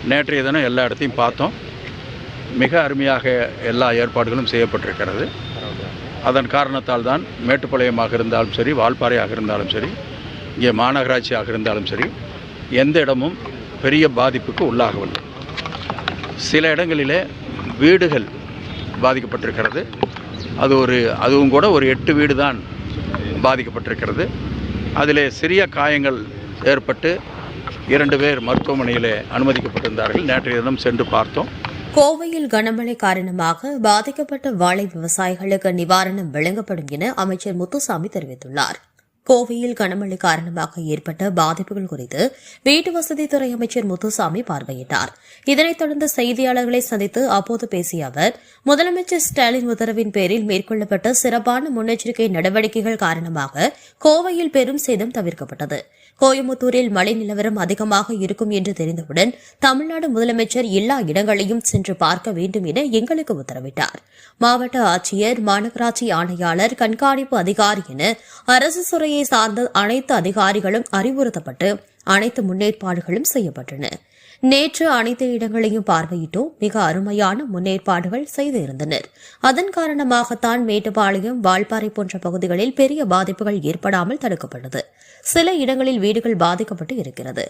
நேற்றைய தினம் எல்லா இடத்தையும் பார்த்தோம். மிக அருமையாக எல்லா ஏற்பாடுகளும் செய்யப்பட்டிருக்கிறது. அதன் காரணத்தால் தான் மேட்டுப்பாளையமாக இருந்தாலும் சரி, வால்பாறையாக இருந்தாலும் சரி, இங்கே மாநகராட்சியாக இருந்தாலும் சரி, எந்த இடமும் பெரிய பாதிப்புக்கு உள்ளாகவில்லை. சில இடங்களிலே வீடுகள் பாதிக்கப்பட்டிருக்கிறது. அதுவும் கூட ஒரு 8 வீடு தான் பாதிக்கப்பட்டிருக்கிறது. அதிலே சிறிய காயங்கள் ஏற்பட்டு 2 பேர் மருத்துவமனையிலே அனுமதிக்கப்பட்டிருந்தார்கள். நேற்றைய தினம் சென்று பார்த்தோம். கோவையில் கனமழை காரணமாக பாதிக்கப்பட்ட வாழை விவசாயிகளுக்கு நிவாரணம் வழங்கப்படும் என அமைச்சர் முத்துசாமி தெரிவித்துள்ளார். கோவையில் கனமழை காரணமாக ஏற்பட்ட பாதிப்புகள் குறித்து வீட்டு வசதித்துறை அமைச்சர் முத்துசாமி பார்வையிட்டார். இதனைத் தொடர்ந்து செய்தியாளர்களை சந்தித்து அப்போது பேசிய அவர், முதலமைச்சர் ஸ்டாலின் உத்தரவின் பேரில் மேற்கொள்ளப்பட்ட சிறப்பான முன்னெச்சரிக்கை நடவடிக்கைகள் காரணமாக கோவையில் பெரும் சேதம் தவிர்க்கப்பட்டது. கோயம்புத்தூரில் மழை நிலவரம் அதிகமாக இருக்கும் என்று தெரிந்தவுடன் தமிழ்நாடு முதலமைச்சர் எல்லா இடங்களையும் சென்று பார்க்க வேண்டும் என எங்களுக்கு உத்தரவிட்டார். மாவட்ட ஆட்சியர், மாநகராட்சி ஆணையாளர், கண்காணிப்பு அதிகாரி என அரசு துறையை சார்ந்த அனைத்து அதிகாரிகளும் அறிவுறுத்தப்பட்டு அனைத்து முன்னேற்பாடுகளும் செய்யப்பட்டன. நேற்று அனைத்து இடங்களையும் பார்வையிட்டோம். மிக அருமையான முன்னேற்பாடுகள் செய்திருந்தனர். அதன் காரணமாகத்தான் மேட்டுப்பாளையம், வால்பாறை போன்ற பகுதிகளில் பெரிய பாதிப்புகள் ஏற்படாமல் தடுக்கப்பட்டது. சில இடங்களில் வீடுகள் பாதிக்கப்பட்டு இருக்கிறது.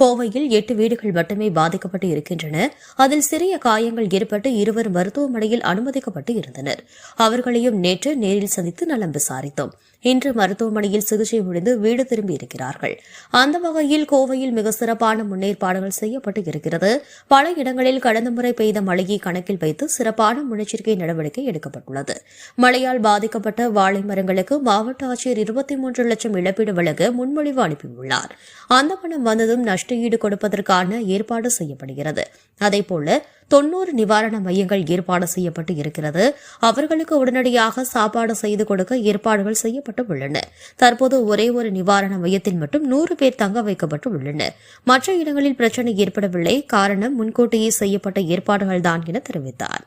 கோவையில் 8 வீடுகள் மட்டுமே பாதிக்கப்பட்டு இருக்கின்றன. அதில் சிறிய காயங்கள் ஏற்பட்டு 2 மருத்துவமனையில் அனுமதிக்கப்பட்டு இருந்தனர். அவர்களையும் நேற்று நேரில் சந்தித்து நலம் விசாரித்தோம். இன்று மருத்துவமனையில் சிகிச்சை முடிந்து வீடு திரும்பி இருக்கிறார்கள். அந்த வகையில் கோவையில் மிக சிறப்பான முன்னேற்பாடுகள் செய்யப்பட்டு இருக்கிறது. பல இடங்களில் கடந்த முறை பெய்த மழையை கணக்கில் வைத்து சிறப்பான முன்னெச்சரிக்கை நடவடிக்கை எடுக்கப்பட்டுள்ளது. மழையால் பாதிக்கப்பட்ட வாழை மரங்களுக்கு மாவட்ட ஆட்சியர் 23 லட்சம் இழப்பீடு வழங்க முன்மொழிவு அனுப்பியுள்ளார். அந்த பணம் வந்ததும் நஷ்ட ஈடு கொடுப்பதற்கான ஏற்பாடு செய்யப்படுகிறது. அதேபோல 90 நிவாரண மையங்கள் ஏற்பாடு செய்யப்பட்டு இருக்கிறது. அவர்களுக்கு உடனடியாக சாப்பாடு செய்து கொடுக்க ஏற்பாடுகள் செய்யப்பட்டு உள்ளன. தற்போது ஒரே ஒரு நிவாரண மையத்தில் மட்டும் 100 பேர் தங்க வைக்கப்பட்டு உள்ளனர். மற்ற இடங்களில் பிரச்சினை ஏற்படவில்லை. காரணம் முன்கூட்டியே செய்யப்பட்ட ஏற்பாடுகள்தான் என தெரிவித்தார்.